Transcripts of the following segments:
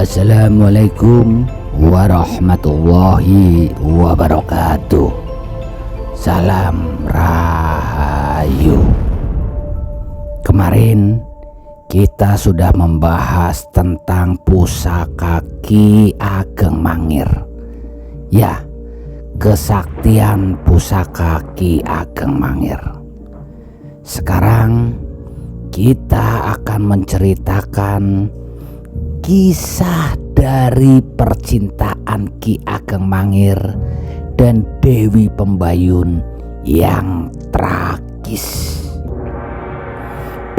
Assalamualaikum warahmatullahi wabarakatuh. Salam Rahayu. Kemarin kita sudah membahas tentang pusaka Ki Ageng Mangir. Ya, kesaktian pusaka Ki Ageng Mangir. Sekarang kita akan menceritakan kisah dari percintaan Ki Ageng Mangir dan Dewi Pembayun yang tragis.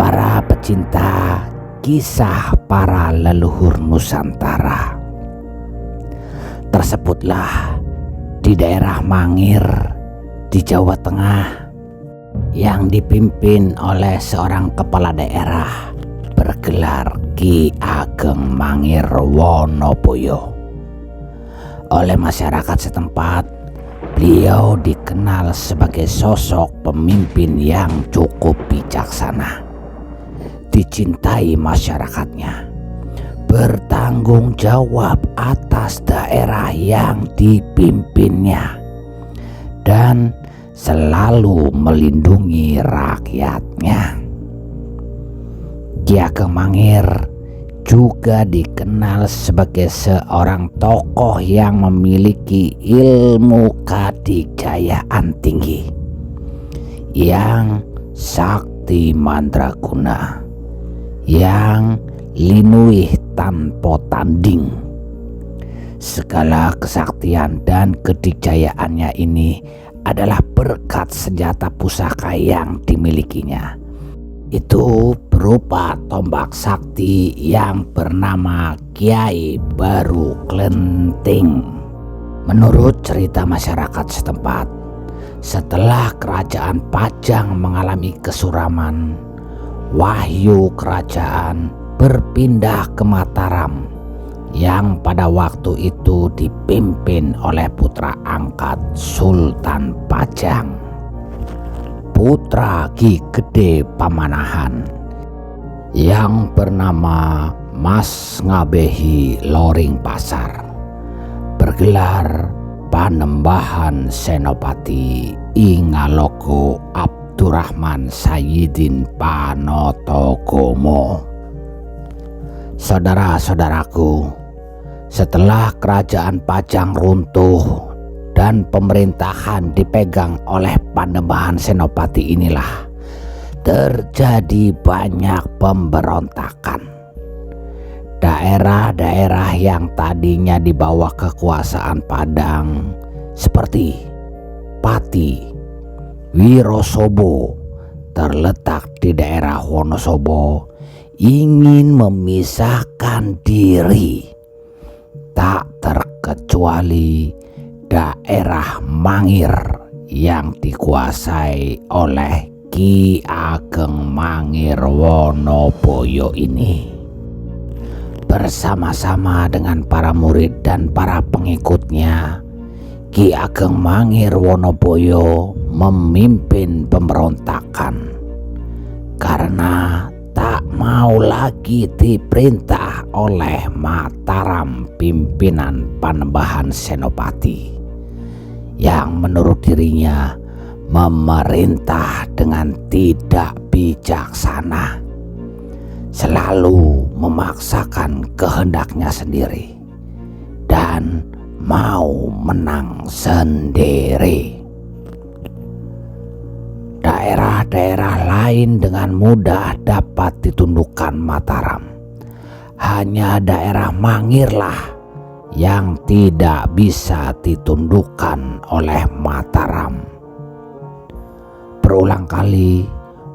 Para pecinta kisah para leluhur Nusantara, tersebutlah di daerah Mangir di Jawa Tengah yang dipimpin oleh seorang kepala daerah bergelar Ki Ageng Mangir Wonoboyo. Oleh masyarakat setempat, beliau dikenal sebagai sosok pemimpin yang cukup bijaksana, dicintai masyarakatnya, bertanggung jawab atas daerah yang dipimpinnya, dan selalu melindungi rakyatnya. Ki Ageng Mangir juga dikenal sebagai seorang tokoh yang memiliki ilmu kadijayaan tinggi, yang sakti mandraguna, yang linuih tanpa tanding. Segala kesaktian dan kedijayaannya ini adalah berkat senjata pusaka yang dimilikinya. Itu berupa tombak sakti yang bernama Kiai Baru Klenting. Menurut cerita masyarakat setempat, setelah kerajaan Pajang mengalami kesuraman, wahyu kerajaan berpindah ke Mataram yang pada waktu itu dipimpin oleh putra angkat Sultan Pajang, putra Ki Gede Pamanahan, yang bernama Mas Ngabehi Loring Pasar, bergelar Panembahan Senopati Ingalogo Abdurrahman Sayyidin Panotogomo. Saudara-saudaraku, setelah kerajaan Pajang runtuh dan pemerintahan dipegang oleh Panembahan Senopati inilah terjadi banyak pemberontakan. Daerah-daerah yang tadinya di bawah kekuasaan Padang seperti Pati, Wirosobo terletak di daerah Wonosobo ingin memisahkan diri, tak terkecuali daerah Mangir yang dikuasai oleh Ki Ageng Mangir Wonoboyo ini. Bersama-sama dengan para murid dan para pengikutnya, Ki Ageng Mangir Wonoboyo memimpin pemberontakan karena tak mau lagi diperintah oleh Mataram pimpinan Panembahan Senopati yang menurut dirinya memerintah dengan tidak bijaksana, selalu memaksakan kehendaknya sendiri dan mau menang sendiri. Daerah-daerah lain dengan mudah dapat ditundukkan Mataram. Hanya daerah Mangirlah yang tidak bisa ditundukkan oleh Mataram. Berulang kali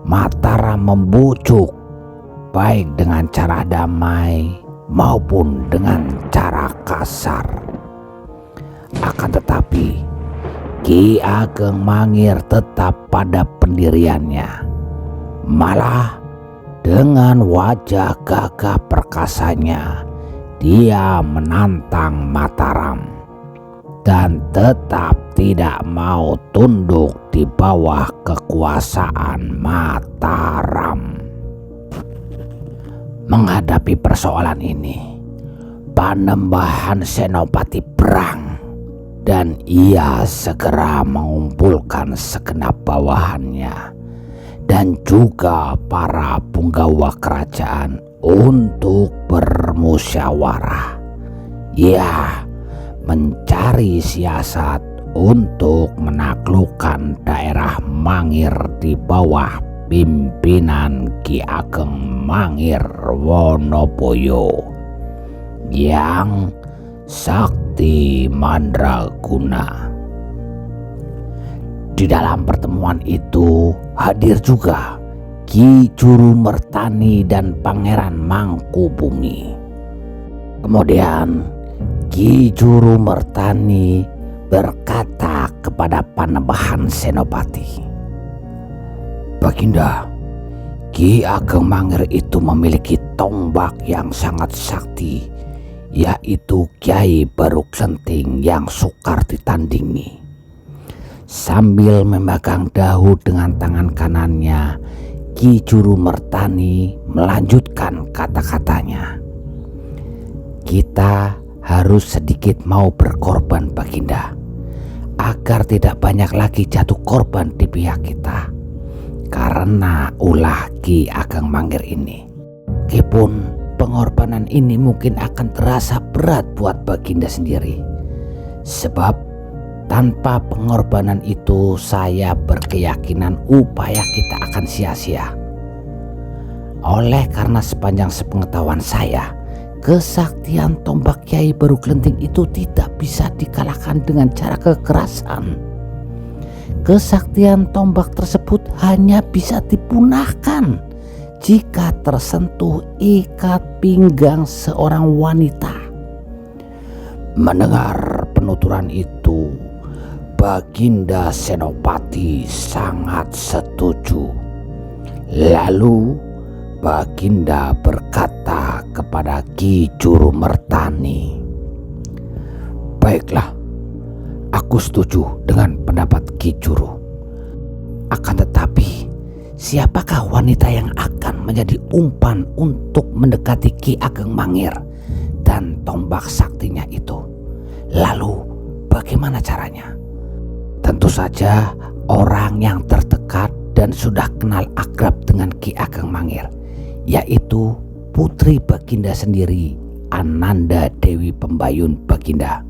Mataram membujuk, baik dengan cara damai maupun dengan cara kasar. Akan tetapi Ki Ageng Mangir tetap pada pendiriannya. Malah dengan wajah gagah perkasanya, dia menantang Mataram dan tetap tidak mau tunduk di bawah kekuasaan Mataram. Menghadapi persoalan ini, Panembahan Senopati perang, dan ia segera mengumpulkan segenap bawahannya dan juga para punggawa kerajaan untuk bermusyawarah. Ia mencari siasat untuk menaklukkan daerah Mangir di bawah pimpinan Ki Ageng Mangir Wonoboyo yang sakti mandraguna. Di dalam pertemuan itu hadir juga Ki Juru Mertani dan Pangeran Mangkubumi. Kemudian Ki Juru Mertani berkata kepada Panembahan Senopati, "Baginda, Ki Ageng Mangir itu memiliki tombak yang sangat sakti, yaitu Kyai Baruklenting yang sukar ditandingi." Sambil memegang dahu dengan tangan kanannya, Ki Juru Mertani melanjutkan kata-katanya, "Kita harus sedikit mau berkorban, Baginda, agar tidak banyak lagi jatuh korban di pihak kita karena ulah Ki Ageng Mangir ini. Meskipun pengorbanan ini mungkin akan terasa berat buat Baginda sendiri, sebab tanpa pengorbanan itu saya berkeyakinan upaya kita akan sia-sia. Oleh karena sepanjang sepengetahuan saya, kesaktian tombak Kyai Baruklenting itu tidak bisa dikalahkan dengan cara kekerasan. Kesaktian tombak tersebut hanya bisa dipunahkan jika tersentuh ikat pinggang seorang wanita." Mendengar penuturan itu, Baginda Senopati sangat setuju. Lalu Baginda berkata kepada Ki Juru Mertani, "Baiklah, aku setuju dengan pendapat Ki Juru. Akan tetapi, siapakah wanita yang akan menjadi umpan untuk mendekati Ki Ageng Mangir dan tombak saktinya itu? Lalu bagaimana caranya?" "Tentu saja orang yang terdekat dan sudah kenal akrab dengan Ki Ageng Mangir, yaitu putri Baginda sendiri, Ananda Dewi Pembayun, Baginda."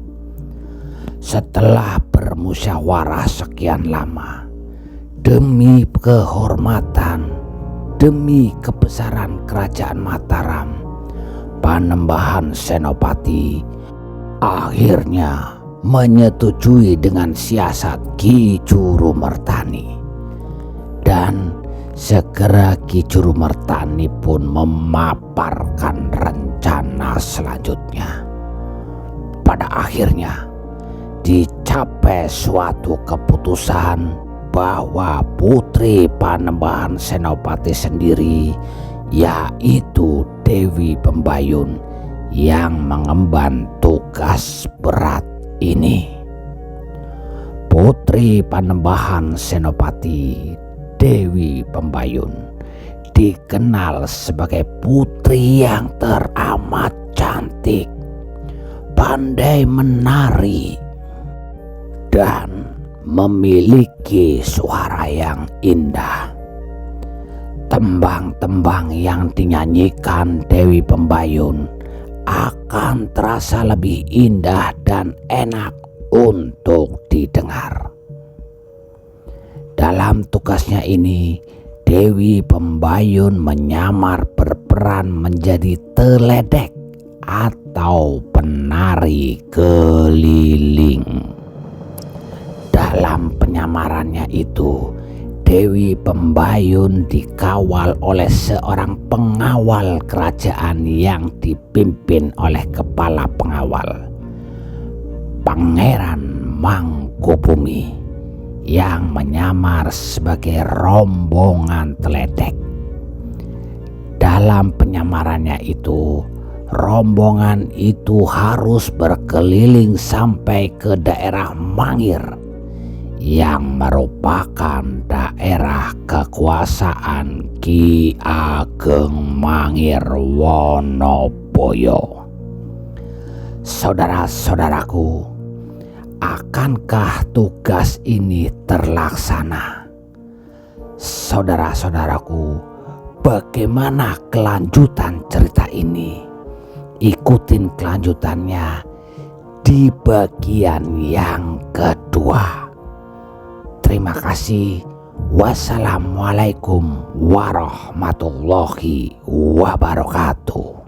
Setelah bermusyawarah sekian lama, demi kehormatan, demi kebesaran kerajaan Mataram, Panembahan Senopati akhirnya menyetujui dengan siasat Ki Juru Mertani. Dan segera Ki Juru Mertani pun memaparkan rencana selanjutnya. Pada akhirnya dicapai suatu keputusan bahwa putri Panembahan Senopati sendiri, yaitu Dewi Pembayun, yang mengemban tugas berat ini. Putri Panembahan Senopati, Dewi Pembayun, dikenal sebagai putri yang teramat cantik, pandai menari, dan memiliki suara yang indah. Tembang-tembang yang dinyanyikan Dewi Pembayun akan terasa lebih indah dan enak untuk didengar. Dalam tugasnya ini, Dewi Pembayun menyamar berperan menjadi teledek atau penari keliling. Dalam penyamarannya itu, Dewi Pembayun dikawal oleh seorang pengawal kerajaan yang dipimpin oleh kepala pengawal, Pangeran Mangkubumi, yang menyamar sebagai rombongan teledek. Dalam penyamarannya itu, rombongan itu harus berkeliling sampai ke daerah Mangir, yang merupakan daerah kekuasaan Ki Ageng Mangir Wonoboyo. Saudara-saudaraku, akankah tugas ini terlaksana? Saudara-saudaraku, bagaimana kelanjutan cerita ini? Ikutin kelanjutannya di bagian yang kedua. Terima kasih. Wassalamualaikum warahmatullahi wabarakatuh.